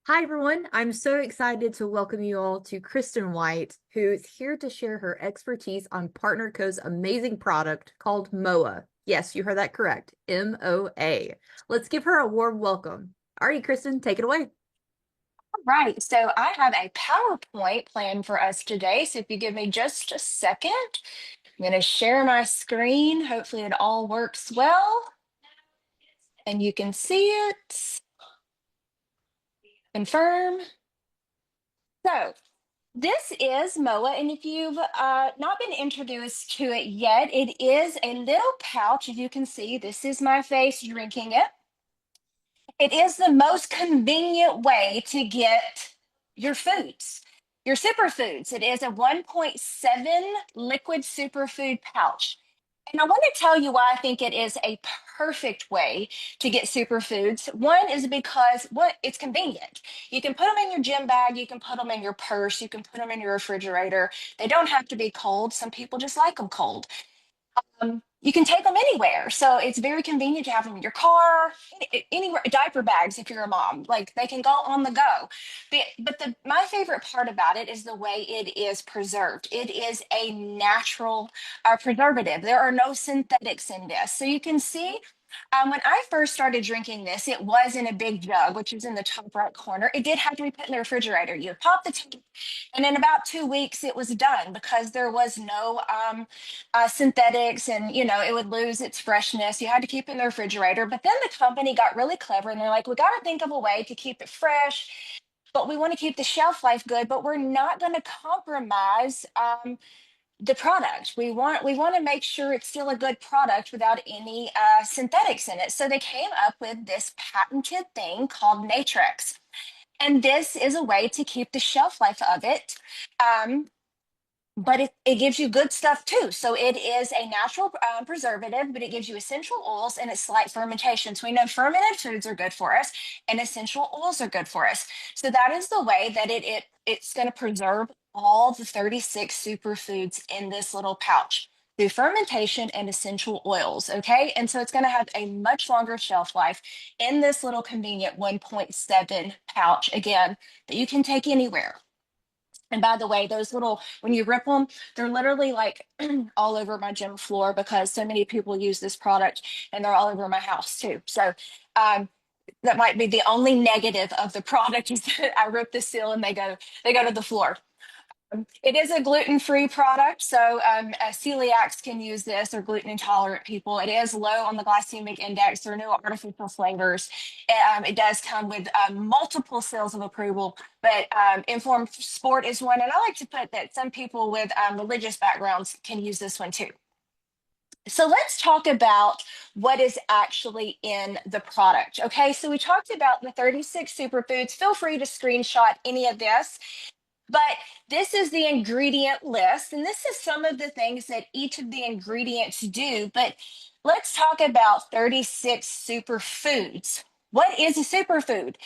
Hi, everyone. I'm so excited to welcome you all to Kristen White, who's here to share her expertise on Partner Co's amazing product called MOA. Yes, you heard that correct. MOA. Let's give her a warm welcome. All right, Kristen, take it away. Right. So I have a PowerPoint planned for us today. So if you give me just a second, I'm going to share my screen. Hopefully it all works well and you can see it. Confirm. So this is MOA, and if you've not been introduced to it yet, it is a little pouch. As you can see, this is my face drinking it. It is the most convenient way to get your foods, your superfoods. It is a 1.7 liquid superfood pouch. And I want to tell you why I think it is a perfect way to get superfoods. One is because it's convenient. You can put them in your gym bag, you can put them in your purse, you can put them in your refrigerator. They don't have to be cold. Some people just like them cold. You can take them anywhere. So it's very convenient to have them in your car, anywhere, diaper bags if you're a mom, like they can go on the go. But my favorite part about it is the way it is preserved. It is a natural preservative. There are no synthetics in this. So you can see when I first started drinking this, it was in a big jug, which is in the top right corner. It did have to be put in the refrigerator. You pop the top, and in about 2 weeks, it was done because there was no synthetics, and it would lose its freshness. You had to keep it in the refrigerator. But then the company got really clever, and they're like, "We got to think of a way to keep it fresh, but we want to keep the shelf life good, but we're not going to compromise." The product. We want to make sure it's still a good product without any synthetics in it. So they came up with this patented thing called Natrix, and this is a way to keep the shelf life of it. Um, but it gives you good stuff too. So it is a natural preservative, but it gives you essential oils and it's slight fermentation. So we know fermented foods are good for us, and essential oils are good for us. So that is the way that it's going to preserve all the 36 superfoods in this little pouch through fermentation and essential oils. Okay, and so it's going to have a much longer shelf life in this little convenient 1.7 pouch again that you can take anywhere. And by the way, those little, when you rip them, they're literally like all over my gym floor because so many people use this product, and they're all over my house too. So um, that might be the only negative of the product is that I rip the seal and they go to the floor. It is a gluten-free product, so celiacs can use this, or gluten-intolerant people. It is low on the glycemic index. There are no artificial flavors. It does come with multiple seals of approval, but Informed Sport is one, and I like to put that some people with religious backgrounds can use this one too. So let's talk about what is actually in the product. Okay, so we talked about the 36 superfoods. Feel free to screenshot any of this. But this is the ingredient list, and this is some of the things that each of the ingredients do. But let's talk about 36 superfoods. What is a superfood?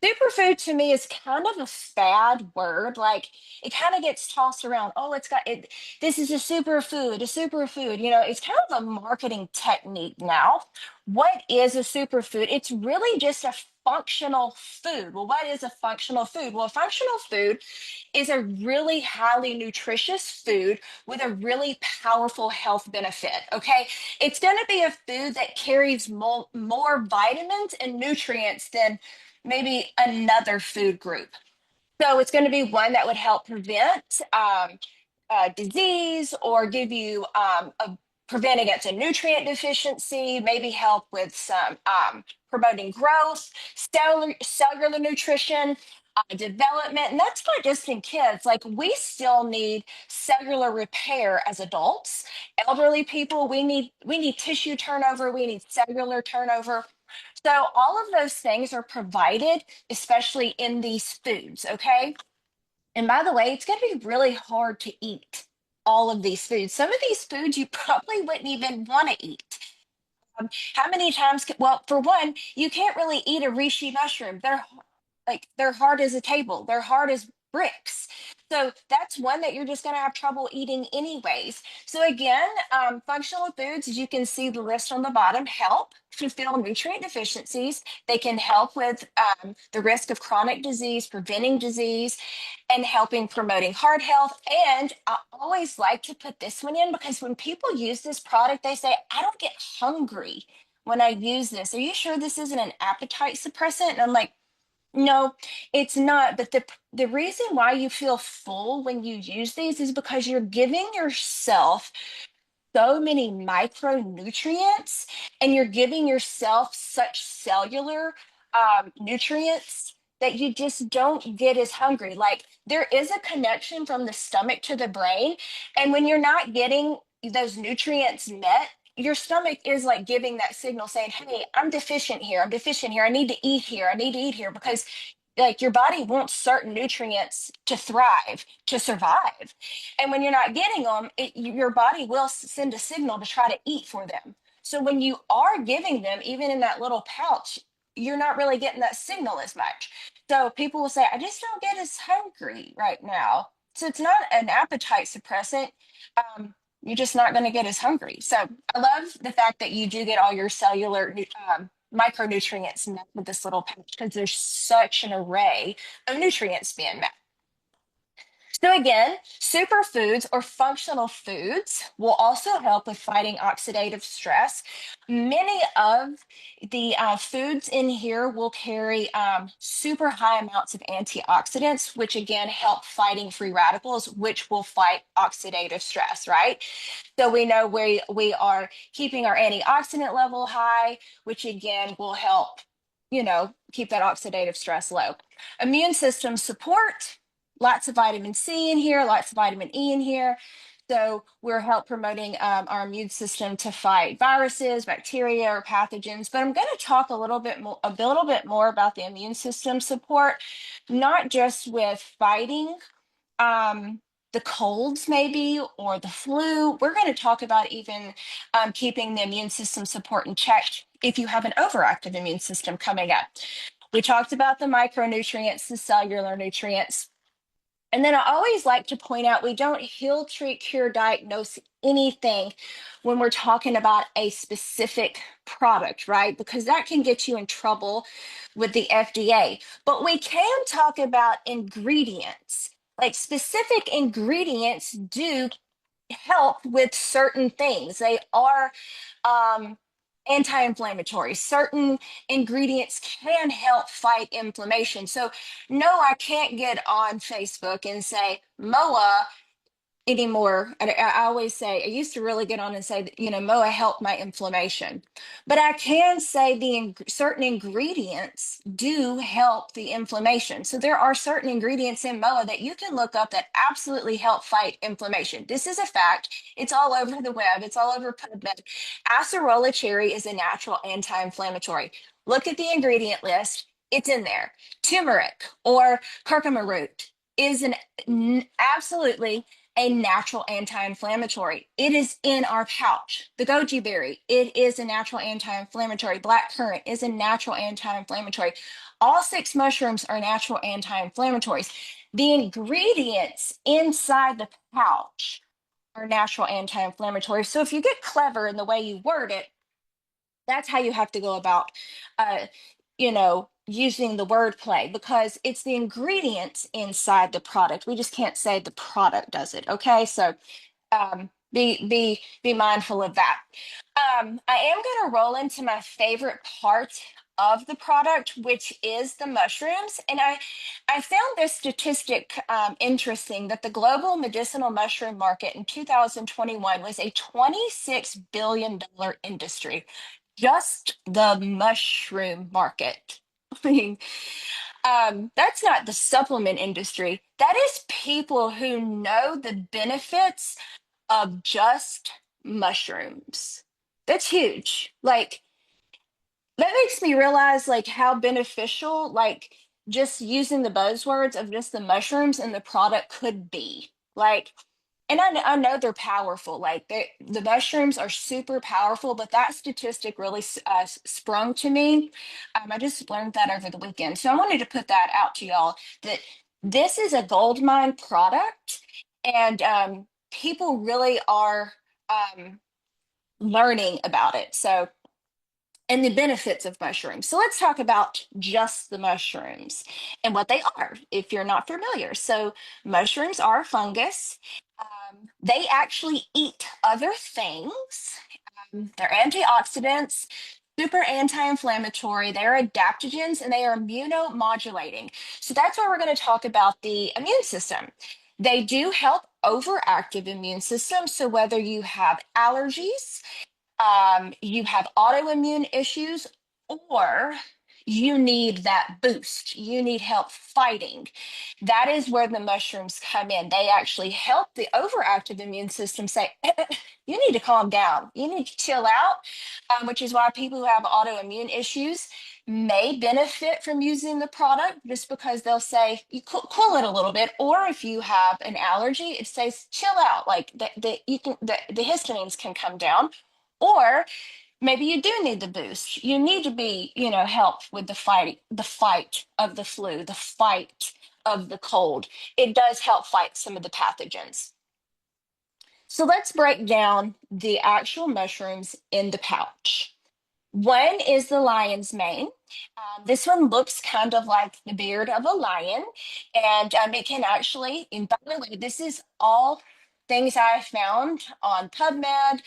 Superfood to me is kind of a fad word. Like it kind of gets tossed around. Oh, it's got it. This is a superfood, a superfood. It's kind of a marketing technique now. What is a superfood? It's really just a functional food. Well, what is a functional food? Well, a functional food is a really highly nutritious food with a really powerful health benefit. Okay. It's going to be a food that carries more vitamins and nutrients than maybe another food group. So it's going to be one that would help prevent disease, or give you prevent against a nutrient deficiency, maybe help with some promoting growth, cellular nutrition, development. And that's not just in kids. Like we still need cellular repair as adults. Elderly people, we need tissue turnover, we need cellular turnover. So all of those things are provided, especially in these foods, okay? And by the way, it's going to be really hard to eat all of these foods. Some of these foods you probably wouldn't even want to eat. How many times? Well, for one, you can't really eat a reishi mushroom. They're hard as a table. They're hard as bricks. So that's one that you're just going to have trouble eating anyways. So again, functional foods, as you can see the list on the bottom, help fulfill nutrient deficiencies. They can help with the risk of chronic disease, preventing disease, and helping promoting heart health. And I always like to put this one in because when people use this product, they say, I don't get hungry when I use this. Are you sure this isn't an appetite suppressant? And I'm like, no, it's not. But the reason why you feel full when you use these is because you're giving yourself so many micronutrients and you're giving yourself such cellular nutrients that you just don't get as hungry. Like there is a connection from the stomach to the brain. And when you're not getting those nutrients met, your stomach is like giving that signal saying, hey, I'm deficient here. I'm deficient here. I need to eat here. I need to eat here because like your body wants certain nutrients to thrive, to survive. And when you're not getting them, your body will send a signal to try to eat for them. So when you are giving them, even in that little pouch, you're not really getting that signal as much. So people will say, I just don't get as hungry right now. So it's not an appetite suppressant. You're just not going to get as hungry. So I love the fact that you do get all your cellular micronutrients met with this little pouch because there's such an array of nutrients being met. So again, superfoods or functional foods will also help with fighting oxidative stress. Many of the foods in here will carry super high amounts of antioxidants, which again help fighting free radicals, which will fight oxidative stress, right? So we know we are keeping our antioxidant level high, which again will help, keep that oxidative stress low. Immune system support, lots of vitamin C in here, lots of vitamin E in here. So we're help promoting our immune system to fight viruses, bacteria, or pathogens. But I'm going to talk a little bit more about the immune system support, not just with fighting the colds maybe or the flu. We're going to talk about even keeping the immune system support in check if you have an overactive immune system coming up. We talked about the micronutrients, the cellular nutrients. And then I always like to point out we don't heal, treat, cure, diagnose anything when we're talking about a specific product, right? Because that can get you in trouble with the FDA. But we can talk about ingredients. Like specific ingredients do help with certain things. They are anti-inflammatory. Certain ingredients can help fight inflammation. So no, I can't get on Facebook and say MOA anymore. I always say, I used to really get on and say, MOA helped my inflammation. But I can say certain ingredients do help the inflammation. So there are certain ingredients in MOA that you can look up that absolutely help fight inflammation. This is a fact. It's all over the web. It's all over PubMed. Acerola cherry is a natural anti-inflammatory. Look at the ingredient list. It's in there. Turmeric or curcuma root is absolutely a natural anti-inflammatory. It is in our pouch. The goji berry, it is a natural anti-inflammatory. Black currant is a natural anti-inflammatory. All 6 mushrooms are natural anti-inflammatories. The ingredients inside the pouch are natural anti-inflammatories. So if you get clever in the way you word it, that's how you have to go about using the wordplay because it's the ingredients inside the product. We just can't say the product does it. Okay, so be mindful of that. I am going to roll into my favorite part of the product, which is the mushrooms. And I found this statistic interesting that the global medicinal mushroom market in 2021 was a $26 billion industry. Just the mushroom market. I mean, that's not the supplement industry. That is people who know the benefits of just mushrooms. That's huge. Like, that makes me realize like how beneficial, like just using the buzzwords of just the mushrooms and the product could be. Like, and I know they're powerful. Like the mushrooms are super powerful, but that statistic really sprung to me. I just learned that over the weekend. So I wanted to put that out to y'all that This is a gold mine product, and people really are um, learning about it. So, and the benefits of mushrooms. So let's talk about just the mushrooms and what they are, if you're not familiar. So mushrooms are a fungus. They actually eat other things. They're antioxidants, super anti-inflammatory. They're adaptogens, and they are immunomodulating. So that's why we're going to talk about the immune system. They do help overactive immune system. So whether you have allergies, you have autoimmune issues, or you need that boost, you need help fighting, that is where the mushrooms come in. They actually help the overactive immune system say, you need to calm down, you need to chill out, which is why people who have autoimmune issues may benefit from using the product, just because they'll say you cool it a little bit. Or if you have an allergy, it says chill out, like the histamines can come down. Or maybe you do need the boost. You need to be, help with the fight of the flu, the fight of the cold. It does help fight some of the pathogens. So let's break down the actual mushrooms in the pouch. One is the lion's mane. This one looks kind of like the beard of a lion, and it can actually, and by the way, this is all things I found on PubMed,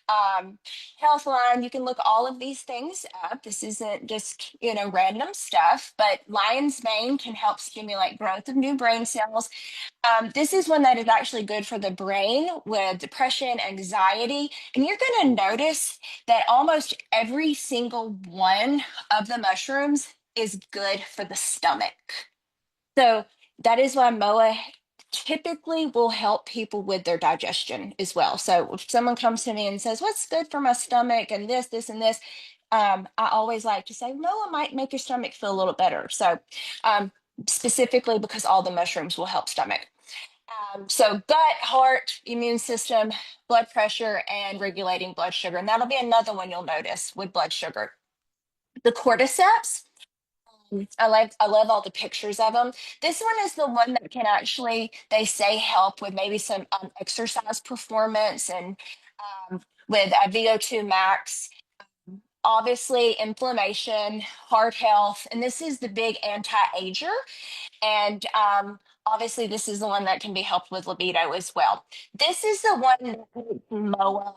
um, Healthline. You can look all of these things up. This isn't just, random stuff, but lion's mane can help stimulate growth of new brain cells. This is one that is actually good for the brain with depression, anxiety. And you're going to notice that almost every single one of the mushrooms is good for the stomach. So that is why MOA typically will help people with their digestion as well. So if someone comes to me and says, what's good for my stomach and this, and this, I always like to say, MOA might make your stomach feel a little better. So specifically because all the mushrooms will help stomach. So gut, heart, immune system, blood pressure, and regulating blood sugar. And that'll be another one you'll notice with blood sugar. The cordyceps, I love all the pictures of them. This one is the one that can actually, they say, help with maybe some exercise performance, and with VO2 max, obviously inflammation, heart health, and this is the big anti-ager. And obviously, this is the one that can be helped with libido as well. This is the one that makes MOA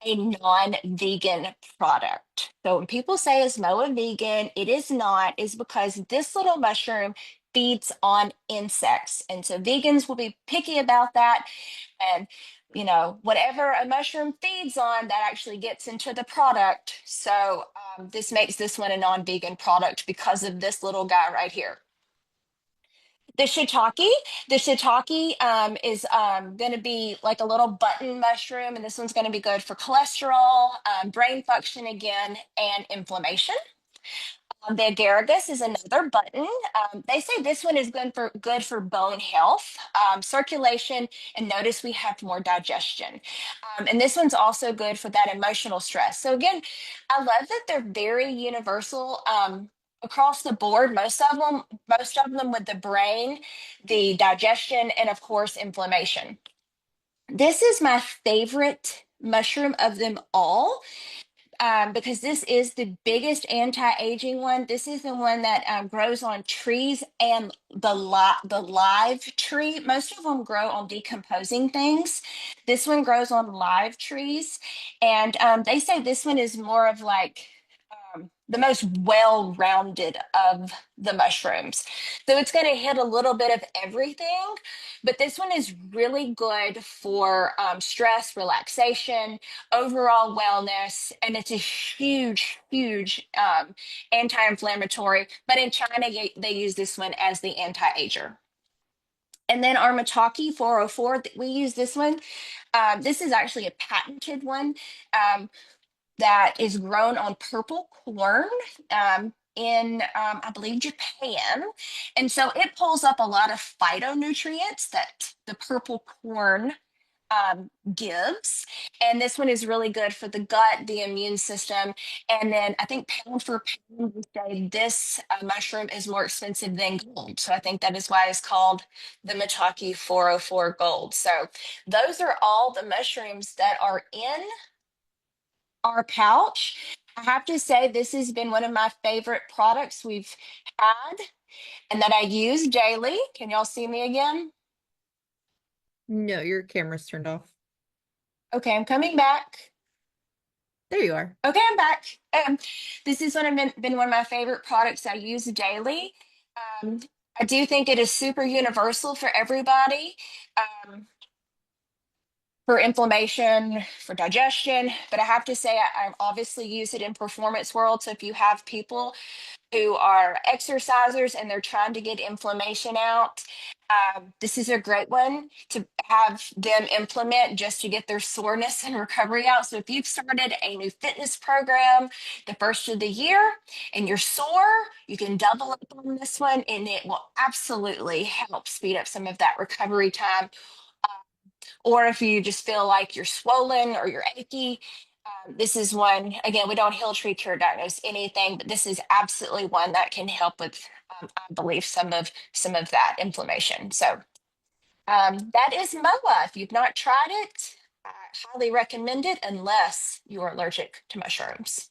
a non-vegan product. So when people say is MOA vegan, it is not, is because this little mushroom feeds on insects. And so vegans will be picky about that. And whatever a mushroom feeds on, that actually gets into the product. So this makes this one a non-vegan product because of this little guy right here. The shiitake is going to be like a little button mushroom, and this one's going to be good for cholesterol, brain function again, and inflammation. The agaricus is another button. They say this one is good for bone health, circulation, and notice we have more digestion. And this one's also good for that emotional stress. So again, I love that they're very universal across the board. Most of them with the brain, the digestion, and of course inflammation. This is my favorite mushroom of them all, because this is the biggest anti-aging one. This is the one that grows on trees, and the live tree. Most of them grow on decomposing things. This one grows on live trees, and they say this one is more of like the most well-rounded of the mushrooms. So it's going to hit a little bit of everything, but this one is really good for stress, relaxation, overall wellness, and it's a huge, huge anti-inflammatory. But in China, they use this one as the anti-ager. And then our Mataki 404, we use this one. This is actually a patented one. That is grown on purple corn in, I believe, Japan. And so it pulls up a lot of phytonutrients that the purple corn gives. And this one is really good for the gut, the immune system. And then I think pound for pound, we say this mushroom is more expensive than gold. So I think that is why it's called the Mataki 404 Gold. So those are all the mushrooms that are in our pouch. I have to say, this has been one of my favorite products we've had and that I use daily. Can y'all see me again? No, your camera's turned off. Okay, I'm coming back. There you are. Okay, I'm back. This is been one of my favorite products I use daily. Um, I do think it is super universal for everybody, um, for inflammation, for digestion. But I have to say, I obviously use it in performance world. So if you have people who are exercisers and they're trying to get inflammation out, this is a great one to have them implement just to get their soreness and recovery out. So if you've started a new fitness program the first of the year and you're sore, you can double up on this one and it will absolutely help speed up some of that recovery time. Or if you just feel like you're swollen or you're achy, this is one. Again, we don't heal, treat, cure, diagnose anything, but this is absolutely one that can help with, I believe, some of that inflammation. So that is MOA. If you've not tried it, I highly recommend it unless you are allergic to mushrooms.